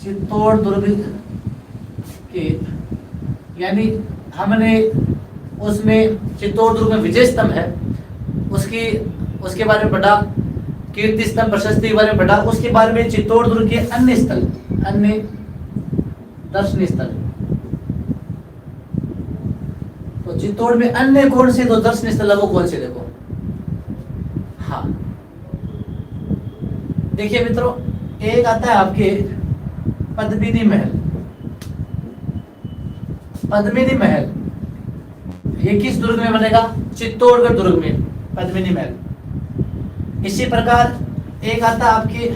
चित्तौड़ दुर्ग के, यानी हमने उसमें चित्तौड़ दुर्ग में विजय स्तंभ है, उसके बारे में पढ़ा, कीर्ति स्तंभ प्रशस्ति के बारे में पढ़ा, उसके बारे में चित्तौड़ दुर्ग के अन्य स्थल, अन्य दर्शनीय स्थल। तो चित्तौड़ में अन्य कौन से दो दर्शनीय स्थल है, वो कौन से देखो। हाँ देखिए मित्रों, एक आता है आपके पद्मिनी महल। पद्मिनी महल ये किस दुर्ग में बनेगा? चित्तौड़गढ़ दुर्ग में पद्मिनी महल। इसी प्रकार एक आता है आपके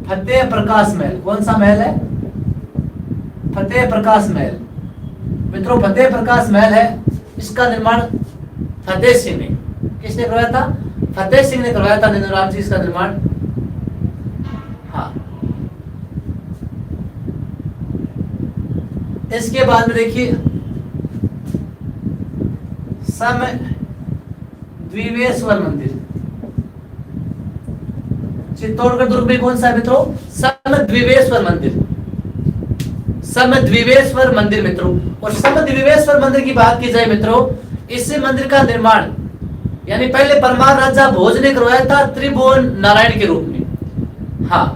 फतेह प्रकाश महल। कौन सा महल है? फतेह प्रकाश महल। मित्रों फतेह प्रकाश महल है, इसका निर्माण फतेह सिंह ने, किसने करवाया था? फतेह सिंह ने करवाया था निंदराम जी इसका निर्माण। हाँ इसके बाद में देखिए सम द्विवेश्वर मंदिर। चित्तौड़गढ़ दुर्ग में कौन सा है मित्रों? सम द्विवेश्वर मंदिर। सम द्विवेश्वर मंदिर मित्रों। और सम द्विवेश्वर मंदिर की बात की जाए मित्रों, इस मंदिर का निर्माण यानी पहले परमार राजा भोज ने करवाया था त्रिभुवन नारायण के रूप में। हाँ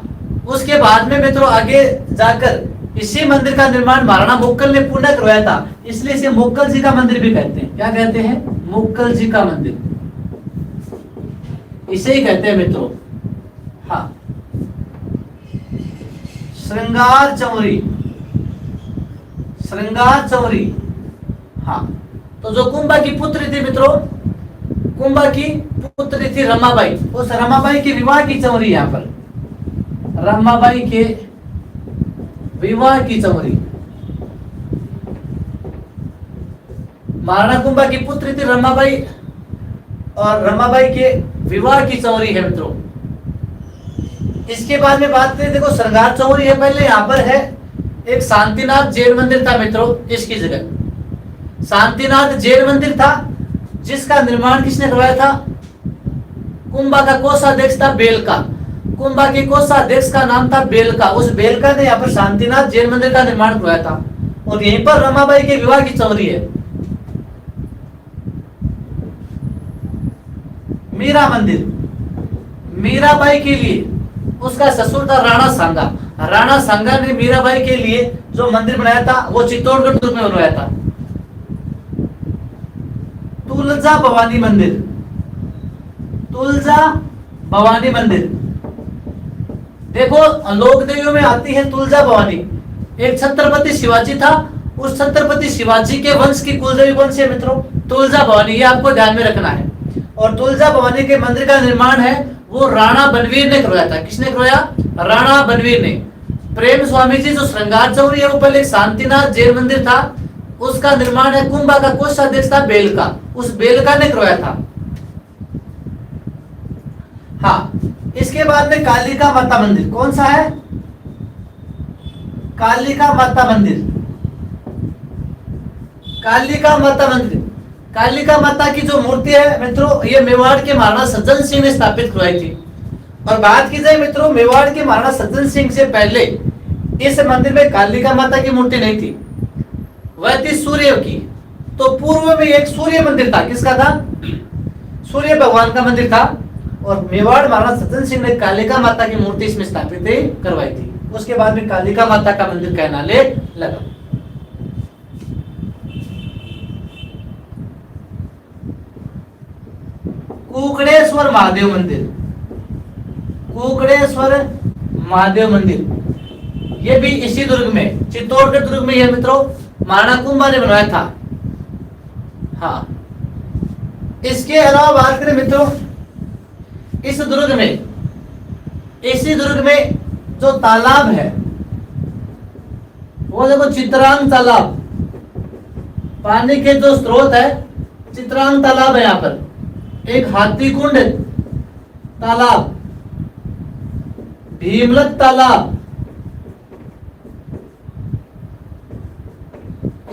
उसके बाद में मित्रों आगे जाकर इसी मंदिर का निर्माण महाराणा मुक्कल ने पुनः करवाया था, इसलिए इसे मुक्कल जी का मंदिर भी कहते हैं। क्या कहते हैं? मुक्कल जी का मंदिर, इसे ही कहते हैं मित्रों। हाँ श्रृंगार चौरी। श्रृंगार चौरी, हाँ तो जो कुंभा की पुत्री थी मित्रों, कुंभा की पुत्री थी रमाबाई, उस रमाबाई के विवाह की चौरी यहाँ पर, रमाबाई के विवाह की चौरी। महाराणा कुंभा की पुत्री थी रमाबाई और रमाबाई के विवाह की चौरी है मित्रों। इसके बाद में बात करें, देखो श्रृंगार चौरी है, पहले यहाँ पर है एक शांतिनाथ जैन मंदिर था मित्रों, इसकी जगह शांतिनाथ जैन मंदिर था, जिसका निर्माण किसने करवाया था? कुंभा का कोषाध्यक्ष था बेलका। कुंभा के कोषाध्यक्ष का नाम था बेलका। उस बेलका ने यहाँ पर शांतिनाथ जैन मंदिर का निर्माण करवाया था और यहीं पर रमाबाई के विवाह की चौरी है। मीरा मंदिर, मीराबाई के लिए उसका ससुर था राणा सांगा। राणा सांगा ने मीराबाई के लिए जो मंदिर बनाया था वो चित्तौड़गढ़ दुर्ग में बनवाया था। तुलजा भवानी मंदिर, तुलजा भवानी मंदिर, देखो लोक देवियों में आती है तुलजा भवानी। एक छत्रपति शिवाजी था, उस छत्रपति शिवाजी के वंश की कुलदेवी कौन सी है मित्रों? तुलजा भवानी, ये आपको ध्यान में रखना है। और तुलजा भवानी के मंदिर का निर्माण है वो राणा बनवीर ने करवाया था। किसने करवाया? राणा बनवीर ने। प्रेम स्वामी जी जो श्रृंगार चौरी है वो पहले शांतिनाथ जैन मंदिर था, उसका निर्माण है कुंभा का कोषाध्यक्ष था बेलका, उस बेलका ने करवाया था। हाँ इसके बाद में कालिका माता मंदिर। कौन सा है? कालिका माता मंदिर। कालिका माता मंदिर, कालिका माता की जो मूर्ति है मित्रों, ये मेवाड़ के महाराणा सज्जन सिंह ने स्थापित करवाई थी। और बात की जाए मित्रों, मेवाड़ के महाराणा सज्जन सिंह से पहले इस मंदिर में कालिका माता की मूर्ति नहीं थी, वह थी सूर्य की। तो पूर्व में एक सूर्य मंदिर था, किसका था? सूर्य भगवान का मंदिर था। और मेवाड़ महाराणा सज्जन सिंह ने कालिका माता की मूर्ति इसमें स्थापित करवाई थी। उसके बाद में कालिका माता का मंदिर कहलाने लगा। कुकड़ेश्वर महादेव मंदिर, कुकड़ेश्वर महादेव मंदिर, ये भी इसी दुर्ग में, चित्तौड़गढ़ दुर्ग में यह मित्रों महाराणा कुंभा ने बनवाया था। हाँ इसके अलावा बात करें मित्रों, इस दुर्ग में, इसी दुर्ग में जो तालाब है वो देखो चित्रांग तालाब, पानी के जो स्रोत है चित्रांग तालाब है। यहाँ पर एक हाथी कुंड तालाब, भीमलत तालाब,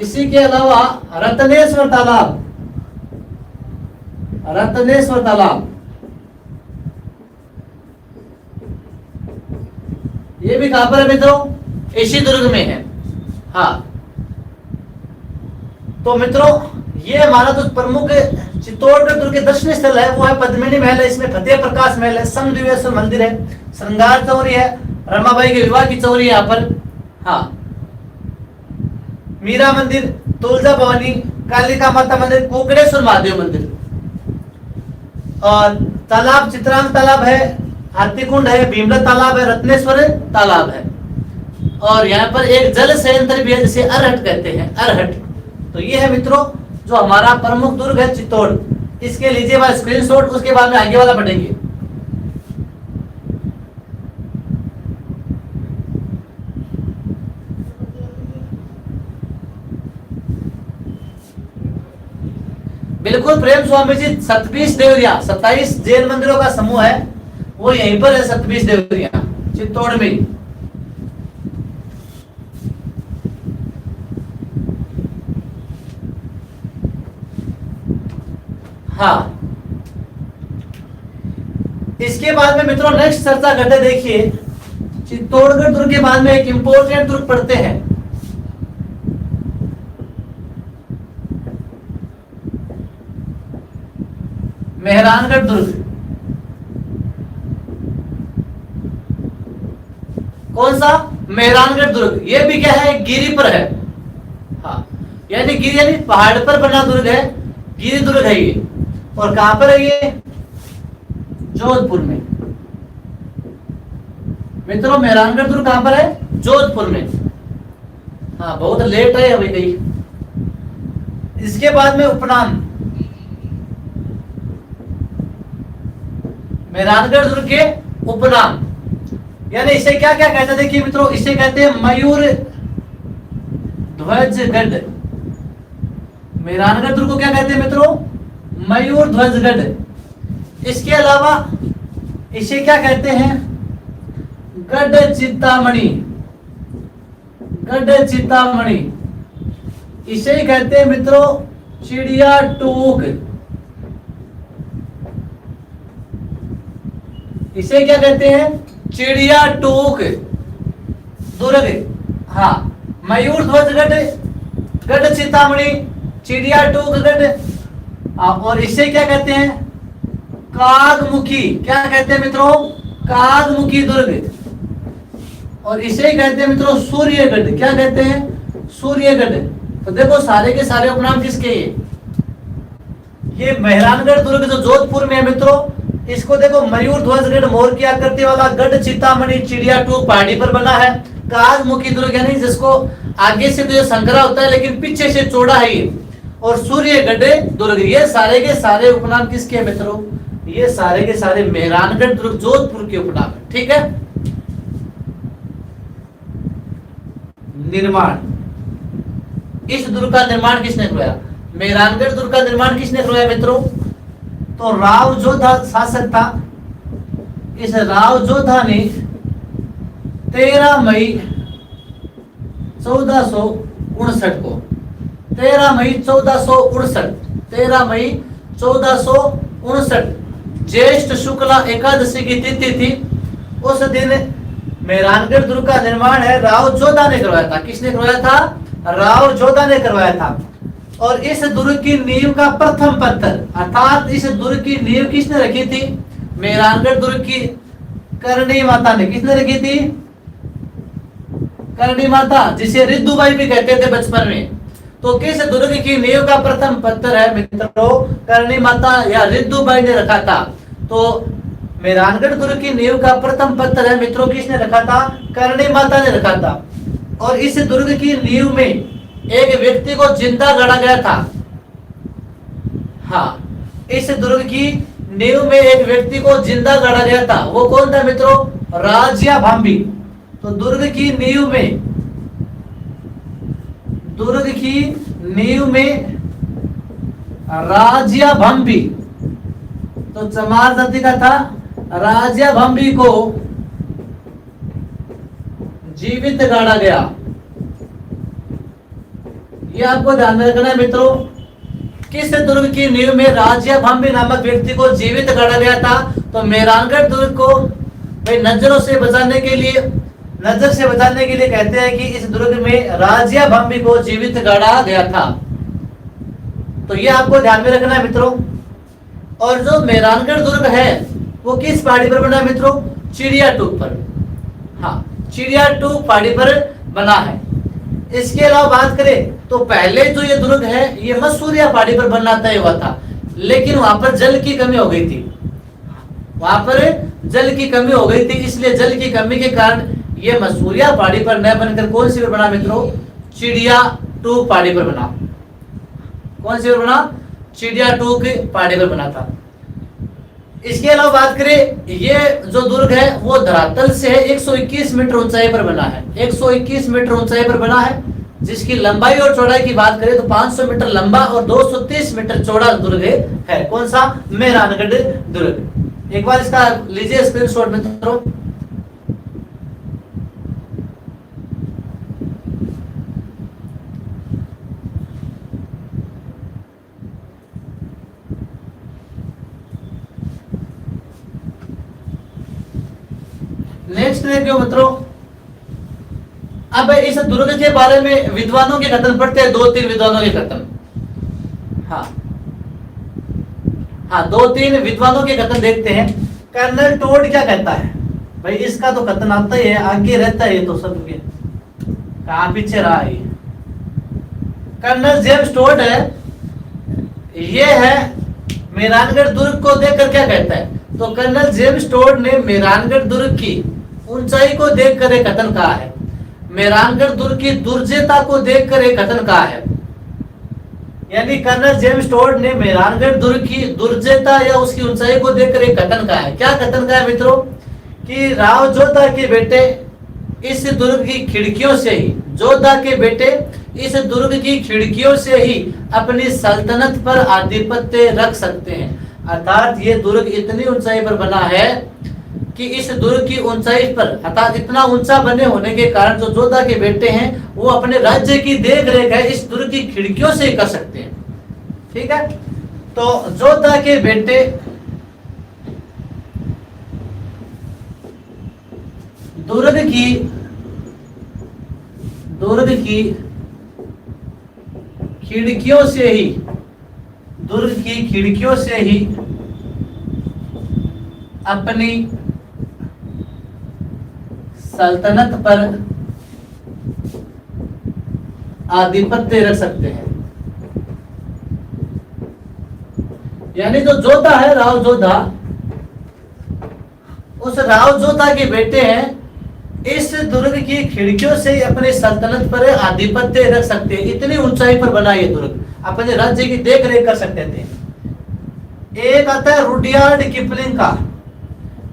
इसी के अलावा रत्नेश्वर तालाब, रत्नेश्वर तालाब, ये भी कहां पर है मित्रों? इसी दुर्ग में है। हाँ, तो मित्रों ये हमारा जो प्रमुख चित्तौड़गढ़ दुर्ग के दर्शनीय स्थल है वो है पद्मिनी महल है, इसमें फतेह प्रकाश महल है, समद्वीपेश्वर मंदिर है, श्रृंगार चौरी है, रमाबाई के विवाह की चौरी है यहाँ पर। हाँ, मीरा मंदिर, तुलजा भवानी, कालिका माता मंदिर, कुकड़ेश्वर महादेव मंदिर, और तालाब चित्रांग तालाब है, हाथीकुंड है, भीमला तालाब है, रत्नेश्वर तालाब है, और यहाँ पर एक जल संयंत्र भी है जिसे अरहट कहते हैं, अरहट। तो ये है मित्रों जो हमारा प्रमुख दुर्ग है चित्तौड़। इसके लीजिए वाला स्क्रीनशॉट, उसके बाद में आगे वाला पढ़ेंगे। बिल्कुल प्रेम स्वामी जी, 27 देवरिया, 27 जैन मंदिरों का समूह है, वो यहीं पर है 27 देवरिया चित्तौड़ में। हाँ, इसके बाद में मित्रों नेक्स्ट चर्चा करते, देखिए चित्तौड़गढ़ दुर्ग के बाद में एक इंपोर्टेंट दुर्ग पढ़ते हैं, मेहरानगढ़ दुर्ग। कौन सा? मेहरानगढ़ दुर्ग। ये भी क्या है? गिरी पर है। हाँ, यानी गिरी यानी पहाड़ पर बना दुर्ग है, गिरी दुर्ग है ये। और कहां पर है ये? जोधपुर में। मित्रों मेहरानगढ़ दुर्ग कहां पर है? जोधपुर में। हाँ, बहुत लेट है अभी गई। इसके बाद में उपनाम, मेहरानगढ़ दुर्ग के उपनाम, यानी इसे क्या क्या कहते हैं? देखिए मित्रों, इसे कहते हैं मयूर ध्वजगढ़। मेहरानगढ़ दुर्ग को क्या कहते हैं मित्रों? मयूर ध्वजगढ़। इसके अलावा इसे क्या कहते हैं? गढ़ चिंतामणि, गढ़ चिंतामणि। इसे कहते हैं मित्रों चिड़िया टूक। इसे क्या कहते हैं? चिड़िया टूक दुर्ग। हाँ, मयूर ध्वजगढ़, गढ़ चिंतामणि, चिड़िया टूक गढ़। और इसे क्या कहते हैं? कागमुखी। क्या कहते हैं मित्रों? कागमुखी दुर्ग। और इसे कहते हैं मित्रों सूर्यगढ़। क्या कहते हैं? सूर्यगढ़। तो देखो सारे के सारे उपनाम किसके? ये मेहरानगढ़ दुर्ग जो जोधपुर में है मित्रों, इसको देखो मयूर ध्वजगढ़ मोर की आकृति वाला, गढ़ चिंतामणि चिड़िया टूक पहाड़ी पर बना है, कागमुखी दुर्ग यानी जिसको आगे से तो ये संकरा होता है लेकिन पीछे से चौड़ा है ये, और सूर्यगढ़ दुर्ग। ये सारे के सारे उपनाम किसके हैं मित्रों? ये सारे के सारे मेहरानगढ़ दुर्ग जोधपुर के उपनाम है। ठीक है। निर्माण, इस दुर्ग का निर्माण किसने करवाया? मेहरानगढ़ दुर्ग का निर्माण किसने करवाया मित्रों? तो राव जोधा शासक था। इस राव जोधा ने 13 मई 1459 को, 13 मई 1459, 13 मई 1459 ज्येष्ठ शुक्ला एकादशी की तिथि थी। उस दिन मेहरानगढ़ दुर्ग का निर्माण है राव जोधा ने करवाया था। किसने करवाया था? राव जोधा ने करवाया था। और इस दुर्ग की नींव का प्रथम पत्थर, अर्थात इस दुर्ग की नींव किसने रखी थी? मेहरानगढ़ दुर्ग की करणी माता ने। किसने रखी थी? करणी माता, जिसे रिद्धुबाई भी कहते थे बचपन में। तो किस दुर्ग की नींव का प्रथम पत्थर है मित्रों? करणी माता या रिद्धुबाई ने रखा था। तो मेहरानगढ़ दुर्ग की नींव का प्रथम पत्थर है मित्रों, किसने रखा था? करणी माता ने रखा था। और इस दुर्ग की नींव में एक व्यक्ति को जिंदा गाड़ा गया था। हाँ, इस दुर्ग की नींव में एक व्यक्ति को जिंदा गाड़ा गया था। वो कौन था मित्रों? राजिया भांबी। तो दुर्ग की नींव में राजिया भांबी, तो चमार जाति का था। राजिया भांबी को जीवित गाड़ा गया। ये आपको ध्यान में रखना है मित्रों। किस दुर्ग की नींव में राजिया भांबी नामक व्यक्ति को जीवित गाड़ा गया था? तो मेहरानगढ़ दुर्ग को भाई नजरों से बचाने के लिए नजर से बचाने के लिए कहते हैं कि इस दुर्ग में राजा भंबी को जीवित गाड़ा गया था। तो ये आपको ध्यान में रखना है मित्रों। और जो मेहरानगढ़ दुर्ग है वो किस पहाड़ी पर बना है मित्रों? चिड़िया टूक पर। हाँ, चिड़िया टूक पहाड़ी पर बना है। इसके अलावा बात करें तो पहले जो ये दुर्ग है ये मसूरिया पहाड़ी पर बनना तय हुआ था, लेकिन वहां पर जल की कमी हो गई थी। वहां पर जल की कमी हो गई थी, इसलिए जल की कमी के कारण ये मसूरिया पहाड़ी पर न बनकर कौन सी पर बना मित्रों? चिड़िया टूक पहाड़ी पर बना। कौन सी पर बना? चिड़िया टूक पहाड़ी पर बना था। इसके अलावा बात करें, ये जो दुर्ग है वो धरातल से 121 मीटर ऊंचाई पर बना है। 121 मीटर ऊंचाई पर बना है, जिसकी लंबाई और चौड़ाई की बात करें तो 500 मीटर लंबा और 230 मीटर चौड़ा दुर्ग है। कौन सा? मेहरानगढ़ दुर्ग। एक बार इसका लीजिए स्क्रीनशॉट मित्रों। नेक्स्ट देखिए मित्रों, अब इस दुर्ग के बारे में विद्वानों के कथन पढ़ते हैं। 2-3 विद्वानों के कथन। हाँ, 2-3 विद्वानों के कथन देखते हैं। कर्नल टोड क्या कहता है? भाई इसका तो कथन आता ही है, आगे रहता है ये तो सब के, कहां पीछे रहा है। कर्नल जेम्स टोड है, ये है मेहरानगढ़ दुर्ग को देखकर क्या कहता है? तो कर्नल जेम्स टोड ने मेहरानगढ़ दुर्ग की ऊंचाई को देखकर एक कथन कहा है। मेहरानगढ़ दुर्ग की दुर्जयता को देखकर एक कथन कहा है। यानी कर्नल जेम्स टोड ने मेहरानगढ़ दुर्ग की दुर्जयता या उसकी ऊंचाई को देखकर एक कथन कहा है। क्या कथन कहा है मित्रों? कि राव जोधा के बेटे इस दुर्ग की खिड़कियों से ही, जोधा के बेटे इस दुर्ग की खिड़कियों से ही अपनी सल्तनत पर आधिपत्य रख सकते हैं। अर्थात ये दुर्ग इतनी ऊंचाई पर बना है कि इस दुर्ग की ऊंचाई पर, अर्थात इतना ऊंचा बने होने के कारण जो जोधा के बेटे हैं वो अपने राज्य की देख रेख है इस दुर्ग की खिड़कियों से ही कर सकते हैं। ठीक है, तो जोधा के बेटे दुर्ग की खिड़कियों से ही, दुर्ग की खिड़कियों से ही अपनी सल्तनत पर आधिपत्य रख सकते हैं। यानी जो जोधा है, राव जोधा, उस राव जोधा के बेटे हैं, इस दुर्ग की खिड़कियों से अपने सल्तनत पर आधिपत्य रख सकते हैं। इतनी ऊंचाई पर बना ये दुर्ग, अपने राज्य की देख रेख कर सकते थे। एक आता है रुडयार्ड किपलिंग का।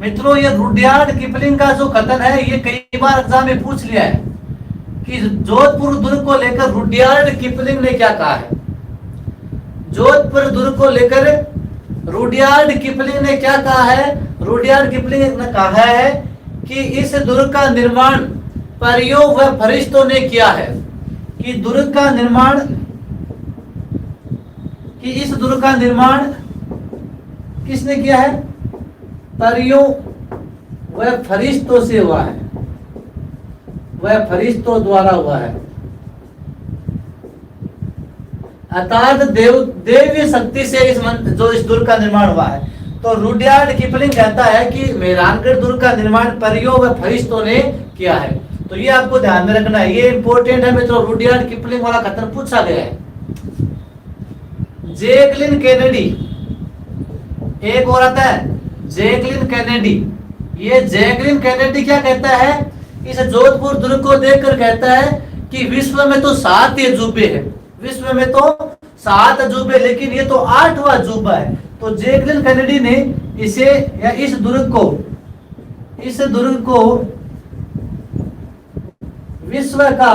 मित्रों, ये रुडयार्ड किपलिंग का जो कथन है ये कई बार एग्जाम में पूछ लिया है कि जोधपुर दुर्ग को लेकर रुडयार्ड किपलिंग ने क्या कहा है। जोधपुर दुर्ग को लेकर रुडयार्ड किपलिंग ने क्या कहा है? रुडयार्ड किपलिंग ने कहा है कि इस दुर्ग का निर्माण परियों व फरिश्तों ने किया है। कि दुर्ग का निर्माण, कि इस दुर्ग का निर्माण किसने किया है? परियों व फरिश्तों से हुआ है, वह फरिश्तों द्वारा हुआ है। अर्थात देवी शक्ति से इस दुर्ग का निर्माण हुआ है। तो रुडयार्ड किपलिंग कहता है कि मेहरानगढ़ दुर्ग का निर्माण परियों व फरिश्तों ने किया है। तो ये आपको ध्यान में रखना है, ये इंपॉर्टेंट है मित्रों। रुडयार्ड किपलिंग वाला कथन पूछा गया है। जैकलिन कैनेडी, एक और आता है जैकलिन कैनेडी। ये जैकलिन कैनेडी क्या कहता है? इस जोधपुर दुर्ग को देखकर कहता है कि विश्व में तो 7 ही अजूबे हैं, विश्व में तो 7 अजूबे, लेकिन ये तो 8वां अजूबा है। तो जैकलिन कैनेडी ने इसे या इस दुर्ग को विश्व का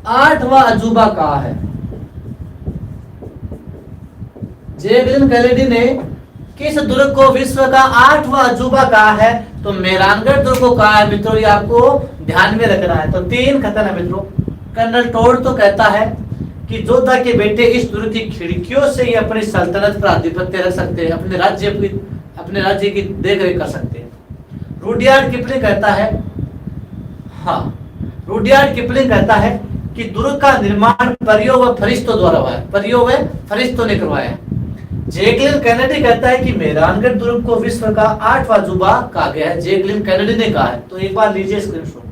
8वां अजूबा कहा है। जैकलिन कैनेडी ने किस दुर्ग को विश्व का 8वां अजूबा कहा है? तो मेहरानगढ़ दुर्ग को कहा है मित्रों। ये आपको ध्यान में रखना है। तो 3 कथन है मित्रों। कर्नल टोड तो कहता है कि जोधा के बेटे इस दुर्ग की खिड़कियों से ही अपनी सल्तनत पर आधिपत्य रख सकते हैं, अपने राज्य की देख रेख कर सकते हैं। रुडयार्ड किपलिंग कहता है हाँ, रुडयार्ड किपलिंग कहता है कि दुर्ग का निर्माण परियों व फरिश्तों द्वारा हुआ है, परियों व फरिश्तों ने करवाया है। जैकलिन कैनेडी कहता है कि मेहरानगढ़ दुर्ग को विश्व का 8वां अजूबा कहा गया है। जैकलिन कैनेडी ने कहा है। तो एक बार लीजिए स्क्रीनशॉट।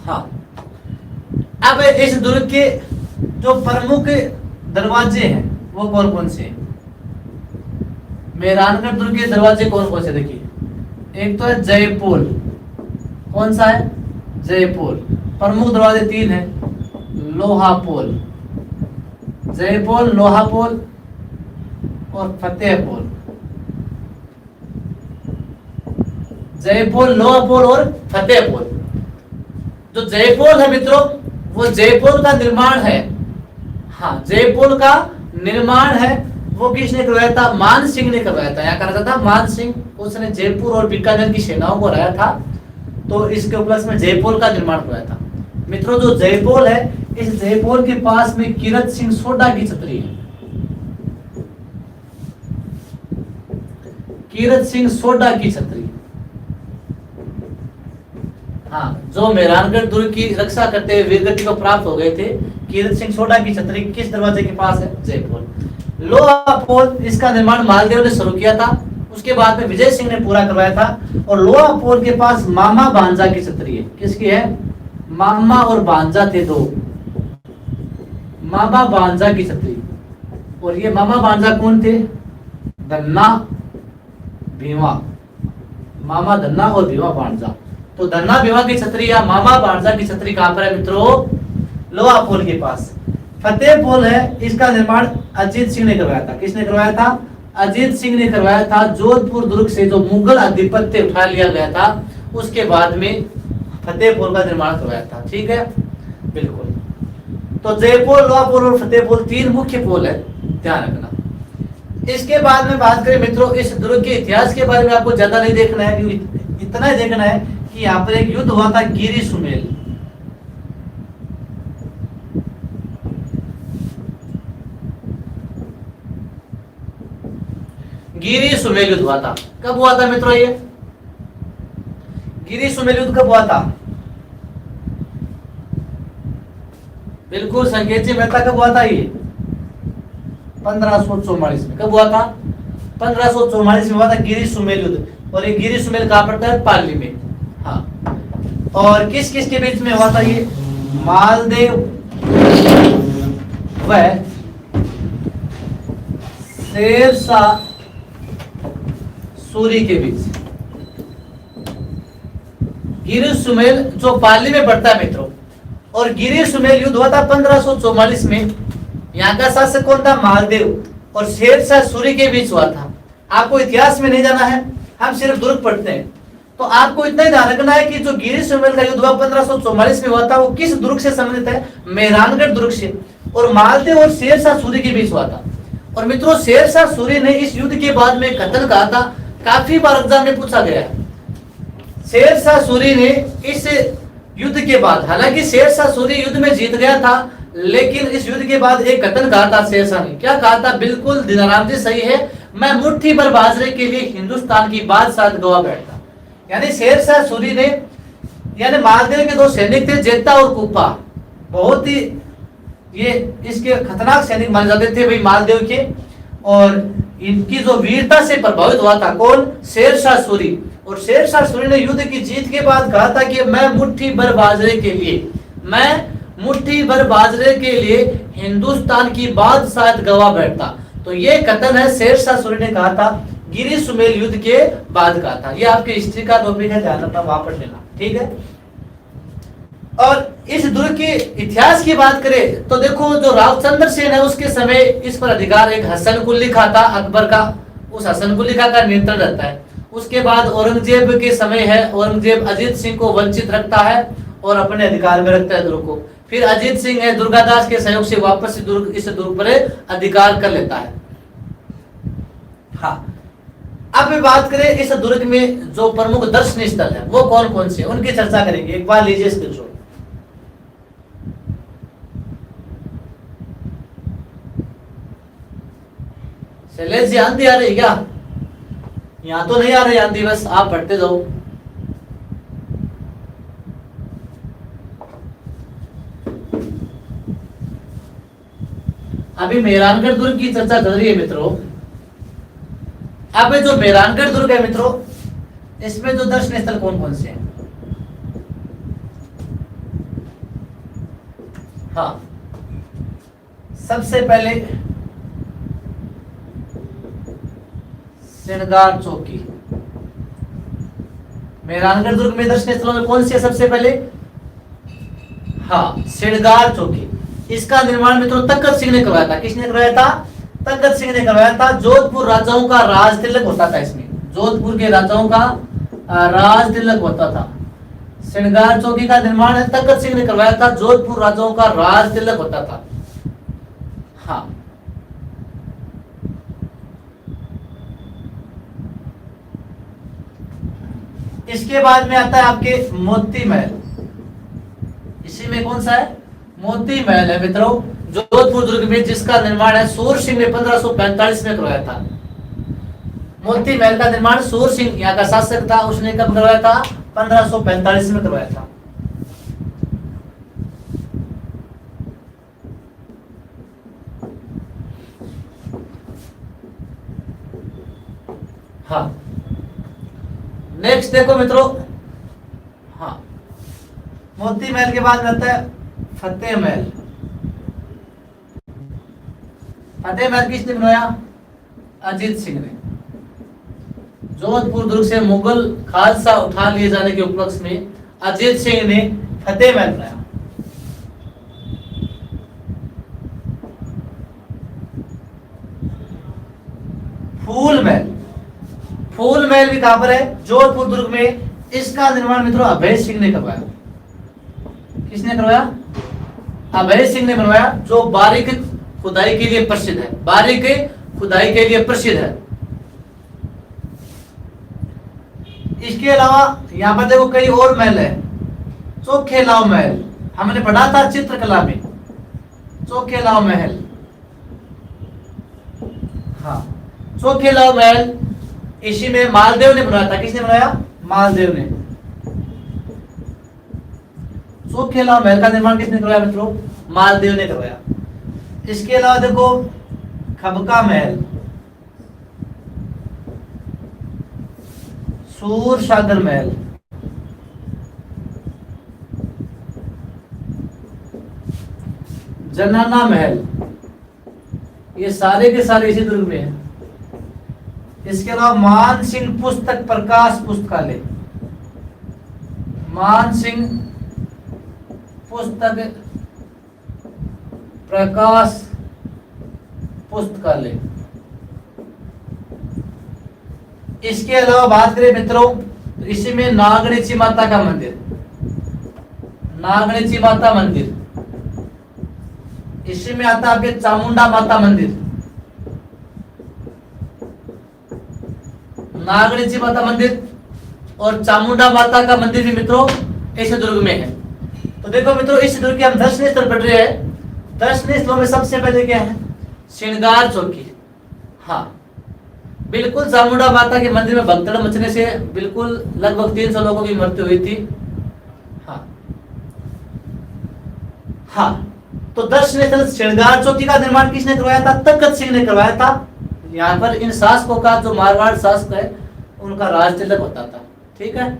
हाँ, अब इस दुर्ग के जो प्रमुख दरवाजे हैं वो कौन कौन से हैं? मेहरानगढ़ दुर्ग के दरवाजे कौन कौन से? देखिए, एक तो है जयपुर। कौन सा है? जयपुर। प्रमुख दरवाजे 3 हैं। लोहापोल, जयपुर, लोहापोल और फतेहपुर। जयपुर, लोहापोल और फतेहपुर। जो जयपुर है मित्रों, वो जयपुर का निर्माण है। हाँ, जयपुर का निर्माण है वो किसने करवाया था? मान सिंह ने करवाया था। यहाँ कहा था मान सिंह, उसने जयपुर और बीकानेर की सेनाओं को हराया था, तो इसके उपलक्ष्य में जयपुर का निर्माण करवाया था। मित्रों, जो जयपुर है, इस जयपुर के पास में कीरत सिंह सोडा की छतरी है। कीरत सिंह सोडा की छतरी। हाँ, जो मेहरानगढ़ दुर्ग की रक्षा करते हुए वीरगति को प्राप्त हो गए थे। कीरत सिंह सोडा की छतरी किस दरवाजे के पास है? जयपुर। लोहापोल, इसका निर्माण मालदेव ने शुरू किया था, उसके बाद में विजय सिंह ने पूरा करवाया था। और लोहापोल के पास मामा भांजा की छतरी है। किसकी है? मामा और भांजा थे दो, मामा भांजा की छतरी। और ये मामा भांजा कौन थे? धन्ना भीमा। मामा धन्ना और भीमा भांजा। तो धन्ना भीमा की छतरी या मामा भांजा की छतरी कहां पर है मित्रों? लोहापोल के पास। फतेहपुर है, इसका निर्माण अजीत सिंह ने करवाया था। किसने करवाया था? अजीत सिंह ने करवाया था। जोधपुर दुर्ग से जो मुगल आधिपत्य उठा लिया गया था, उसके बाद में फतेहपुर का निर्माण करवाया था। ठीक है, बिल्कुल। तो जयपुर, लोहापुर और फतेहपुर 3 मुख्य पोल है, ध्यान रखना। इसके बाद में बात करें मित्रों, इस दुर्ग के इतिहास के बारे में आपको ज्यादा नहीं देखना है, क्योंकि इतना ही देखना है कि यहाँ पर एक युद्ध हुआ था, गिरी सुमेल। गिरी सुमेल युद्ध हुआ था। कब हुआ था मित्रों? ये गिरी सुमेल युद्ध कब हुआ था? बिल्कुल, संकेत जी मेहता कब हुआ था? ये 1544 में। कब हुआ था? 1544 में हुआ था गिरी सुमेल युद्ध। और ये गिरी सुमेल कहां पड़ता है? पाली में। हाँ, और किस किस के बीच में हुआ था ये? मालदेव व शेरशाह सूरी के बीच। गिरी सुमेल जो पाली में पड़ता है मित्रों, और गिरी सुमेल युद्ध हुआ था 1544 में। यहाँ का शासक कौन था? मालदेव। और शेरशाह सूरी के बीच हुआ था। आपको इतिहास में नहीं जाना है, हम सिर्फ दुर्ग पढ़ते हैं। तो आपको इतना ही ध्यान रखना है कि जो गिरी सुमेल का युद्ध हुआ 1544 में हुआ था, वो किस दुर्ग से संबंधित है? मेहरानगढ़ दुर्ग से। और मालदेव और शेरशाह सूरी के बीच हुआ था। और मित्रों, शेरशाह सूरी ने इस युद्ध के बाद में कथन कहा था, काफी बार एग्जाम में पूछा गया है। शेरशाह सूरी ने इस युद्ध के बाद, हालांकि शेरशाह सूरी युद्ध में जीत गया था, लेकिन इस युद्ध के बाद एक कथन कहा था शेरशाह ने। क्या कहा था? बिल्कुल दीनाराम जी सही है, मैं मुट्ठी भर बाजरे के लिए हिंदुस्तान की बादशाह गवा बैठता। यानी शेरशाह सूरी ने, यानी मालदेव के 2 सैनिक थे, जेता और कुप्पा। बहुत ही ये इसके खतरनाक सैनिक माने जाते थे भाई मालदेव के। और इनकी जो वीरता से प्रभावित हुआ था कौन? शेरशाह सूरी। और शेरशाह सूरी ने युद्ध की जीत के बाद कहा था कि मैं मुट्ठी भर बाजरे के लिए, मैं मुट्ठी भर बाजरे के लिए हिंदुस्तान की बादशाह गवा बैठता। तो ये कथन है शेरशाह सूरी ने कहा था, गिरी सुमेल युद्ध के बाद कहा था। ये आपके हिस्ट्री का टॉपिक है, ध्यान रखना, वहां पढ़ लेना। ठीक है। और इस दुर्ग के इतिहास की बात करें तो देखो, जो रावचंद्र सेन है उसके समय इस पर अधिकार एक हसन कुली का था, अकबर का। उस हसन कुली का नियंत्रण रहता है। उसके बाद औरंगजेब के समय है, औरंगजेब अजीत सिंह को वंचित रखता है और अपने अधिकार में रखता है दुर्ग को। फिर अजीत सिंह है दुर्गादास के सहयोग से वापस इस दुर्ग पर अधिकार कर लेता है। हाँ, अब बात करें इस दुर्ग में जो प्रमुख दर्शनीय स्थल है वो कौन कौन से, उनकी चर्चा करेंगे। एक बार लीजिए स्क्रीनशॉट। शैलेश जी आंधी आ रही क्या? यहां तो नहीं आ रही आंधी, बस आप पढ़ते जाओ। अभी मेहरानगढ़ दुर्ग की चर्चा चल रही है मित्रों। अब जो मेहरानगढ़ दुर्ग है मित्रों, इसमें जो दर्शनीय स्थल कौन कौन से हैं? हाँ, सबसे पहले श्रृंगार चौकी। मेहरानगढ़ दुर्ग में दर्शनीय स्थलों में कौन सी है सबसे पहले? हाँ, श्रृंगार चौकी। इसका निर्माण मित्रों तखत सिंह ने करवाया था। किसने करवाया था? तखत सिंह ने करवाया था। जोधपुर राजाओं का राज तिलक होता था इसमें, जोधपुर के राजाओं का राज तिलक होता था। श्रृंगार चौकी का निर्माण तखत सिंह ने करवाया था, जोधपुर राजाओं का राज तिलक होता था। हाँ, इसके बाद में आता है आपके मोती महल। इसी में कौन सा है? मोती महल है मित्रों, जोधपुर दुर्ग में, जिसका निर्माण है सूर सिंह ने 1545 में करवाया था। मोती महल का निर्माण सूर सिंह यहाँ का शासक था, उसने कब करवाया था? 1545 में करवाया था। हाँ, नेक्स्ट देखो मित्रों। हाँ, मोती महल के बाद आता है फतेह महल। फतेह महल किसने बनवाया? अजीत सिंह ने। जोधपुर दुर्ग से मुगल खालसा उठा लिए जाने के उपलक्ष्य में अजीत सिंह ने फतेह महल बनाया। फूल महल, फूल महल भी कहां पर है? जोधपुर दुर्ग में। इसका निर्माण मित्रों अभय सिंह ने करवाया। किसने करवाया? अभय सिंह ने बनवाया, जो बारीक खुदाई के लिए प्रसिद्ध है। बारीक खुदाई के लिए प्रसिद्ध है। इसके अलावा यहाँ पर देखो कई और महल है। चोखेलाव महल हमने पढ़ा था चित्रकला में, चोखेलाव महल। हाँ, चोखेलाव महल इसी में मालदेव ने बनाया था। किसने बनाया? मालदेव ने। चोखेलाव महल का निर्माण किसने करवाया मित्रों? मालदेव ने करवाया। इसके अलावा देखो खबका महल, सूरसागर महल, जनाना महल, ये सारे के सारे इसी दुर्ग में है। इसके अलावा मान सिंह पुस्तक प्रकाश पुस्तकालय, मान सिंह पुस्तक प्रकाश पुस्तकालय। इसके अलावा बात करें मित्रों, इसी में नागणेची माता का मंदिर, नागणेची माता मंदिर। इसी में आता है आपके चामुंडा माता मंदिर, नागणेची माता मंदिर और चामुंडा माता का मंदिर भी मित्रों इस दुर्ग में है। तो देखो मित्रों, इस दुर्ग के हम दर्शनीय स्थल पढ़ रहे हैं। दर्शनीय स्थलों में सबसे पहले क्या है? श्रृंगार चौकी। हाँ, बिल्कुल चामुंडा माता के मंदिर में भगदड़ मचने से बिल्कुल लगभग 300 लोगों की मृत्यु हुई थी। हाँ हाँ, तो दर्शनीय स्थल श्रृंगार चौकी का निर्माण किसने करवाया था? तखत सिंह ने करवाया था। यहाँ पर इन शासकों का, जो मारवाड़ शासक है, उनका राज तिलक होता था। ठीक है।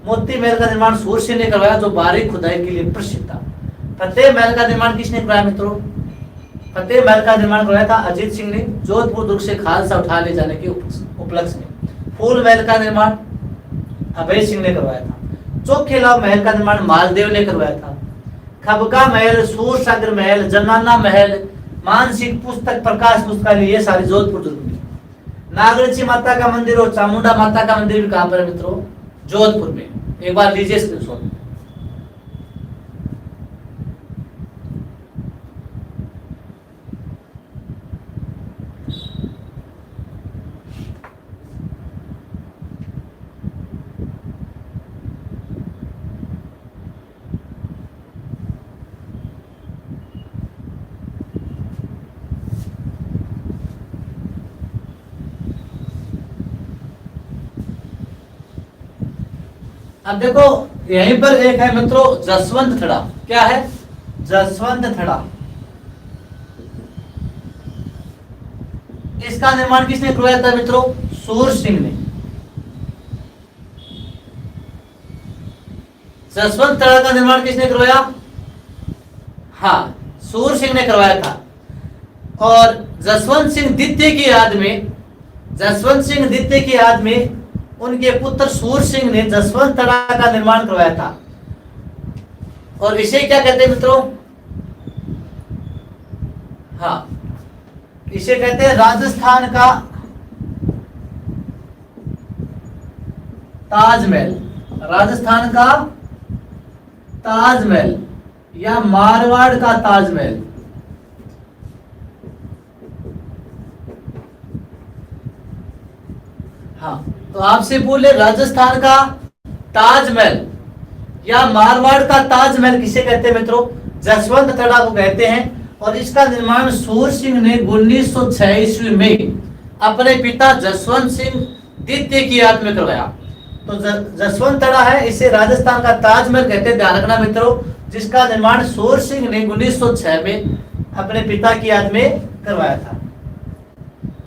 मोती महल का निर्माण सूर सिंह ने करवाया, जो बारीक खुदाई के लिए प्रसिद्ध था। फतेह महल का निर्माण किसने करवाया मित्रों? फतेह महल का निर्माण करवाया था अजीत सिंह ने, जोधपुर दुर्ग से खालसा उठा ले जाने के उपलक्ष्य में। फूल महल का निर्माण अभय सिंह ने करवाया था। चोखेलाव महल का निर्माण मालदेव ने करवाया था। खबका महल, सूरसागर महल, जनाना महल, मानसिक पुस्तक प्रकाश पुस्तकालय, ये सारे जोधपुर दुर्ग में। नागणेची माता का मंदिर और चामुंडा माता का मंदिर भी कहां पर है मित्रों? जोधपुर में। एक बार लीजिए स्क्रीनशॉट। अब देखो यहीं पर एक है मित्रों जसवंत थड़ा। क्या है? जसवंत थड़ा। इसका निर्माण किसने करवाया था मित्रों? सूर सिंह ने। जसवंत थड़ा का निर्माण किसने करवाया? हाँ, सूर सिंह ने करवाया था। और जसवंत सिंह द्वितीय की याद में, जसवंत सिंह द्वितीय की याद में उनके पुत्र सूर सिंह ने जसवंत थड़ा का निर्माण करवाया था। और इसे क्या कहते हैं मित्रों? हाँ, इसे कहते हैं राजस्थान का ताजमहल। राजस्थान का ताजमहल या मारवाड़ का ताजमहल। हाँ, तो आपसे बोले राजस्थान का ताजमहल या मारवाड़ का ताजमहल किसे कहते हैं मित्रों? जसवंत थड़ा को कहते हैं। और इसका निर्माण सूर सिंह ने 1906 ईस्वी में अपने पिता जसवंत सिंह द्वितीय की याद में करवाया। तो जसवंत थड़ा है, इसे राजस्थान का ताजमहल कहते हैं, ध्यान रखना मित्रों, जिसका निर्माण सूर सिंह ने 1906 में अपने पिता की याद में करवाया था।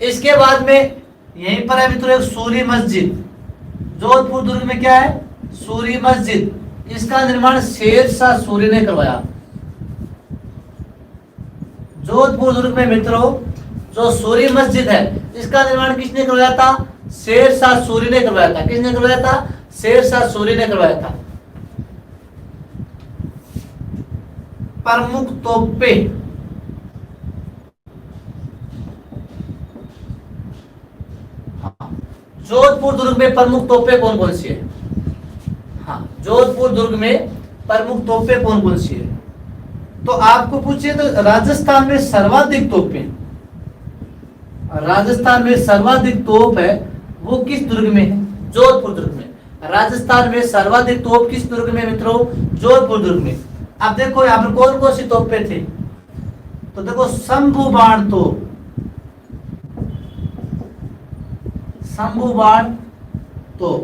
इसके बाद में यहीं पर है मित्रों एक सूरी मस्जिद। जोधपुर दुर्ग में क्या है? सूरी मस्जिद। इसका निर्माण शेरशाह सूरी ने करवाया। जोधपुर दुर्ग में मित्रों जो सूरी मस्जिद है, इसका निर्माण किसने करवाया था? शेरशाह सूरी ने करवाया था। किसने करवाया था? शेरशाह सूरी ने करवाया था। प्रमुख तोपें, जोधपुर दुर्ग में प्रमुख तोपें कौन कौन सी है? हाँ, जोधपुर दुर्ग में प्रमुख तोपें कौन कौन सी है? तो आपको पूछिए तो राजस्थान में सर्वाधिक तोपें, राजस्थान में सर्वाधिक तोप है वो किस दुर्ग में है? जोधपुर दुर्ग में। राजस्थान में सर्वाधिक तोप किस दुर्ग में मित्रों? जोधपुर दुर्ग में। अब देखो यहाँ पर कौन कौन सी तोपें थे? तो देखो शंभू बाण तोप, शंभू बाण तोप।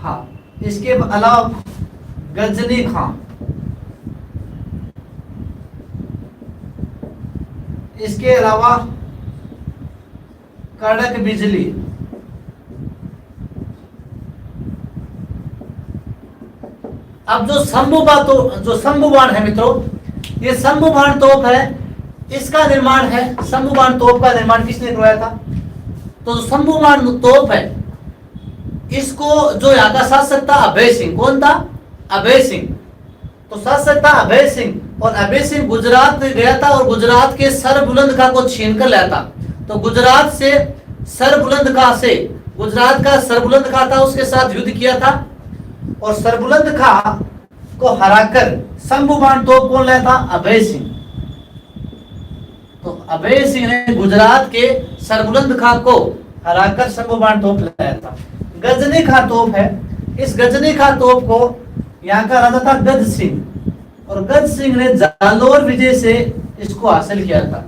हाँ, इसके अलावा गजनी खां, इसके अलावा कड़क बिजली, अब जो शंभू बाण है मित्रों, ये शंभू बाण तोप है, इसका निर्माण है, शंभू बाण तोप का निर्माण किसने करवाया था? तो जो शंभू बाण तोप है, इसको जो यहाँ का शासक था अभय सिंह, कौन था? अभय सिंह। तो शासक था अभय सिंह, और अभय सिंह गुजरात गया था और गुजरात के सरबुलंद खां को छीन कर लाया था। तो गुजरात से सरबुलंद खां से, गुजरात का सरबुलंद खां था, उसके साथ युद्ध किया था और सरबुलंद खां को हराकर शंभू बाण तोप कौन लाया था? अभय सिंह। तो अभय सिंह ने गुजरात के सरबुलंद खां को हराकर शंभू बाण तोप लाया था। गजनी खां तोप है, इस गजनी खां तोप को यहाँ का राजा था गज सिंह, और गज सिंह ने जालोर विजय से इसको हासिल किया था।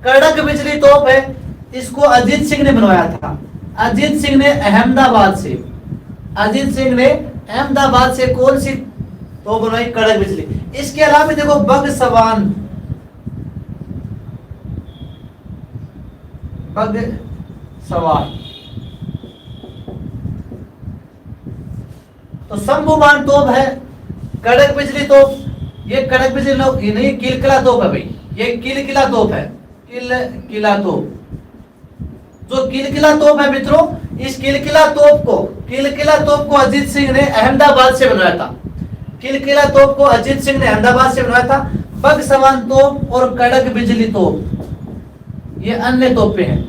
कड़क बिजली तोप है, इसको अजीत सिंह ने बनवाया था। अजीत सिंह ने अहमदाबाद से, अजीत सिंह ने अहमदाबाद से कौन सी तोप बनवाई? कड़क बिजली। इसके अलावा देखो बग सवान, बग सवान। तो शंभू बाण तोप है, कड़क बिजली तोप, ये कड़क बिजली लोग, ये नहीं किलकिला तोप है भाई, ये किलकिला तोप है, किलकिला तोप। जो किलकिला तोप है मित्रों, इस किलकिला तोप को अजीत सिंह ने अहमदाबाद से बनवाया था। किलकिला तोप को अजीत सिंह ने अहमदाबाद से बनवाया था। बग सवान तोप और कड़क बिजली तोप ये अन्य तोपें हैं।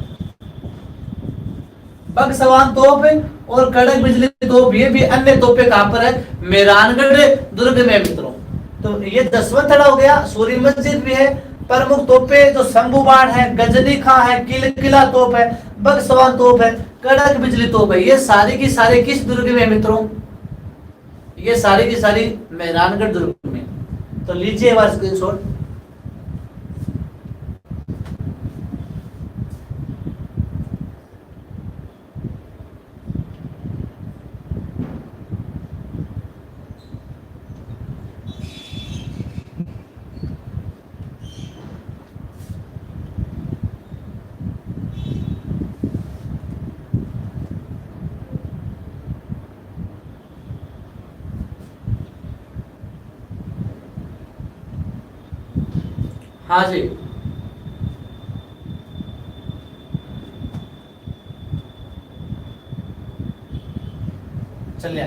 बग सवान तोप और कड़क बिजली तोप ये भी अन्य तोपें कहां पर है? मेहरानगढ़ दुर्ग में मित्रों। तो ये जसवंत थड़ा हो गया, सूरी मस्जिद भी है, प्रमुख तोपें जो शंभू बाण है, गजनी खां है, किलकिला तोप है, बग सवान तोप है, कड़क बिजली तोप है। ये सारी की सारी किस दुर्ग में मित्रों? ये सारी की सारी मेहरानगढ़ दुर्ग में। तो लीजिए एक बार स्क्रीनशॉट। हाँ जी। चलिए,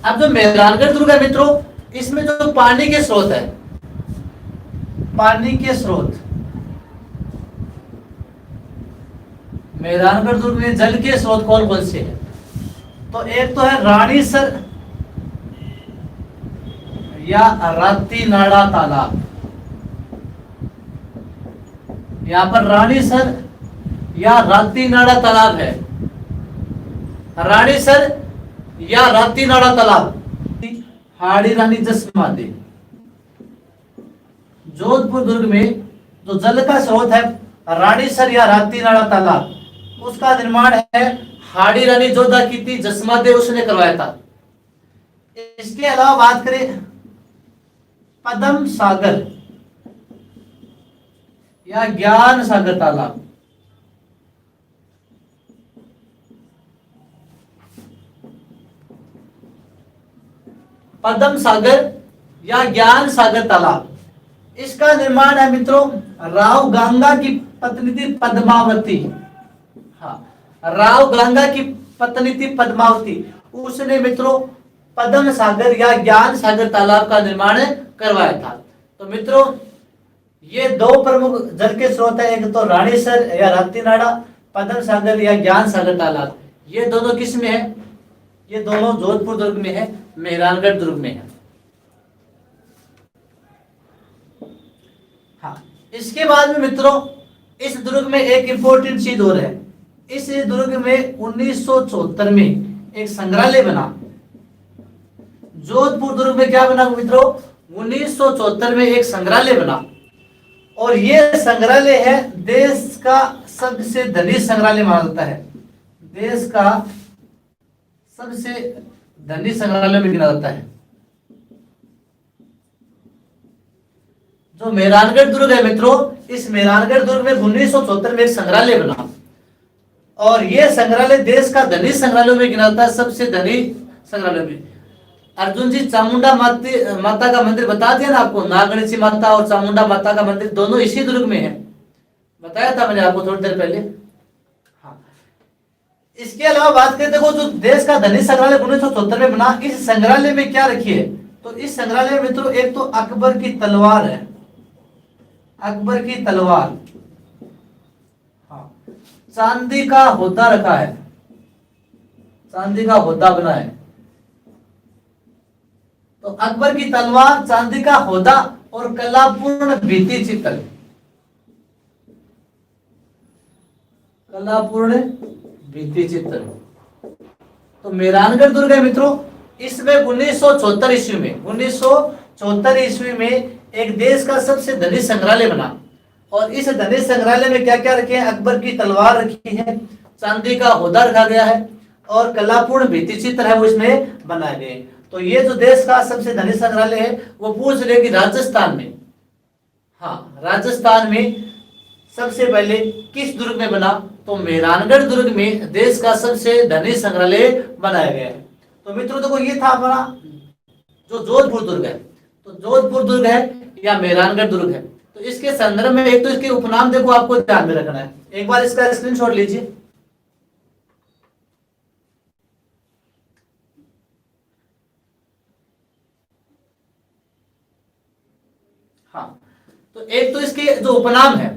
अब जो मेहरानगढ़ दुर्ग है मित्रों, इसमें जो पानी के स्रोत है, पानी के स्रोत, मेहरानगढ़ दुर्ग में जल के स्रोत कौन कौन से हैं? तो एक तो है रानीसर या राती नाड़ा तालाब। यहाँ पर रानीसर या राती नाड़ा तालाब है। रानीसर या राती नाड़ा तालाब, हाड़ी रानी जसमादे। जोधपुर दुर्ग में जो जल का स्रोत है रानीसर या राती नाड़ा तालाब, उसका निर्माण है हाड़ी रानी जोधा की थी, जसमादे उसने करवाया था। इसके अलावा बात करें पद्म सागर या ज्ञान सागर तालाब, पद्म सागर या ज्ञान सागर तालाब, इसका निर्माण है मित्रों राव गंगा की पत्नी थी पद्मावती। हाँ, राव गंगा की पत्नी थी पद्मावती, उसने मित्रों पद्म सागर या ज्ञान सागर तालाब का निर्माण करवाया था। तो मित्रों ये दो प्रमुख जल के स्रोत है, एक तो रानीसर या राती नाड़ा, पद्म सागर या ज्ञान सागर तालाब। ये दोनों किस में है? ये दोनों जोधपुर दुर्ग में है, मेहरानगढ़ दुर्ग में है। हाँ, इसके बाद में मित्रों इस दुर्ग में एक इंपॉर्टेंट चीज और है। इस दुर्ग में 1974 में एक संग्रहालय बना। जोधपुर दुर्ग में क्या बना मित्रों? 1974 में एक संग्रहालय बना, और यह संग्रहालय है देश का सबसे धनी संग्रहालय माना जाता है। देश का सबसे धनी संग्रहालय में गिना जाता है। जो मेहरानगढ़ दुर्ग है मित्रों, इस मेहरानगढ़ दुर्ग में 1974 में एक संग्रहालय बना, और यह संग्रहालय देश का धनी संग्रहालय में गिना जाता है, सबसे धनी संग्रहालय में। अर्जुन जी, चामुंडा माता का मंदिर बता दिया ना आपको, नागणसी माता और चामुंडा माता का मंदिर दोनों इसी दुर्ग में है, बताया था मैंने आपको थोड़ी देर पहले। हाँ, इसके अलावा बात करते देखो जो देश का धनी संग्रहालय 1974 में बना, इस संग्रहालय में क्या रखी है? तो इस संग्रहालय में मित्रों एक तो अकबर की तलवार है, अकबर की तलवार। हाँ, चांदी का होता रखा है, चांदी का होता बना है। तो अकबर की तलवार, चांदी का होदा और कलापूर्ण भित्ति चित्र, कलापूर्ण भित्ति चित्र। तो मेहरानगढ़ दुर्ग है मित्रों, इसमें 1974 ईस्वी में 1974 ईस्वी में एक देश का सबसे धनी संग्रहालय बना, और इस धनी संग्रहालय में क्या क्या रखे हैं? अकबर की तलवार रखी है, चांदी का होदा रखा गया है, और कलापूर्ण भित्ति चित्र है वो इसमें बनाए गए। तो ये जो देश का सबसे धनी संग्रहालय है वो पूछ रहे कि राजस्थान में, हाँ राजस्थान में सबसे पहले किस दुर्ग में बना? तो मेहरानगढ़ दुर्ग में देश का सबसे धनी संग्रहालय बनाया गया है। तो मित्रों देखो ये था हमारा जो जोधपुर दुर्ग है, तो जोधपुर दुर्ग है या मेहरानगढ़ दुर्ग है। तो इसके संदर्भ में एक तो इसके उपनाम देखो आपको ध्यान में रखना है, एक बार इसका स्क्रीनशॉट लीजिए। हाँ, तो एक तो इसके जो उपनाम है,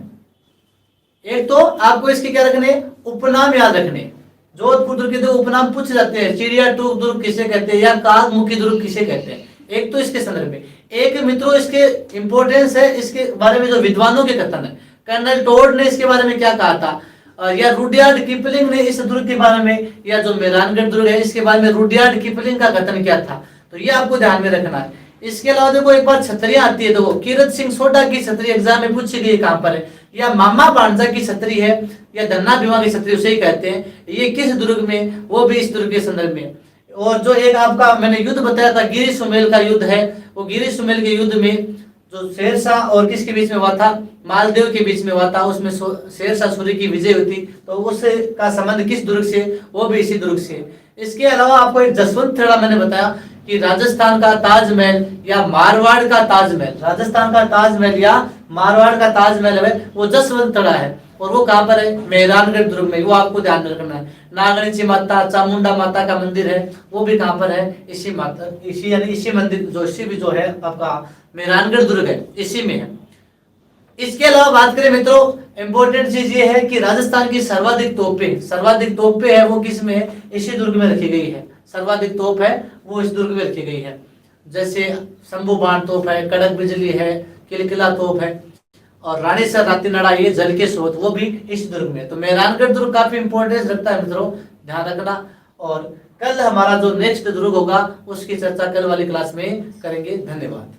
एक तो आपको इसके क्या रखने? उपनाम याद रखने। जोधपुर दुर्ग के दो उपनाम पूछ जाते हैं, चिड़िया टूक दुर्ग किसे कहते हैं या कागमुखी दुर्ग किसे कहते हैं। एक तो इसके संदर्भ में, एक मित्रों इसके इंपॉर्टेंस है, इसके बारे में जो विद्वानों के कथन है। कर्नल टोड ने इसके बारे में क्या कहा था, या रुडयार्ड किपलिंग ने इस दुर्ग के बारे में, या जो मेहरानगढ़ दुर्ग है इसके बारे में रुडयार्ड किपलिंग का कथन क्या था। तो ये आपको ध्यान में रखना है। इसके अलावा देखो एक बार छतरी आती है, देखो कीरत सिंह सोडा की छतरी एग्जाम में पूछी गई कहां पर है, या मामा भांजा की छतरी है, या धन्ना भीमा की छतरी, उसे ही कहते हैं। ये किस दुर्ग में? वो भी इस दुर्ग के संदर्भ में। और जो एक आपका मैंने युद्ध बताया था गिरी सुमेल का युद्ध है, वो गिरी सुमेल के युद्ध में जो शेरशाह और किसके बीच में हुआ था, मालदेव के बीच में हुआ था, उसमें शेरशाह सूरी की विजय हुई थी, तो उसका संबंध किस दुर्ग से, वो भी इसी दुर्ग से। इसके अलावा आपको एक जसवंत थड़ा मैंने बताया कि राजस्थान का ताजमहल या मारवाड़ का ताजमहल, राजस्थान का ताजमहल या मारवाड़ का ताजमहल है वो जसवंत थड़ा है, और वो कहाँ पर है, मेहरानगढ़ दुर्ग में, वो आपको ध्यान रखना है। नागणीची माता, चामुंडा माता का मंदिर है, वो भी कहाँ पर है, इसी माता, इसी यानी इसी मंदिर, जो इसी भी जो है आपका मेहरानगढ़ दुर्ग है, इसी में है। इसके अलावा बात करें मित्रों, इंपॉर्टेंट चीज ये है कि राजस्थान की सर्वाधिक तोपें है वो किस में है, इसी दुर्ग में रखी गई है। सर्वाधिक तोप है वो इस दुर्ग में रखी गई है। जैसे शंभू बाण तोप है, कड़क बिजली है, किलकिला तोप है, और रानीसर रातीनाड़ा ये जल के स्रोत, वो भी इस दुर्ग में। तो मेहरानगढ़ दुर्ग काफी इंपॉर्टेंस रखता है मित्रों, ध्यान रखना। और कल हमारा जो नेक्स्ट दुर्ग होगा उसकी चर्चा कल वाली क्लास में करेंगे। धन्यवाद।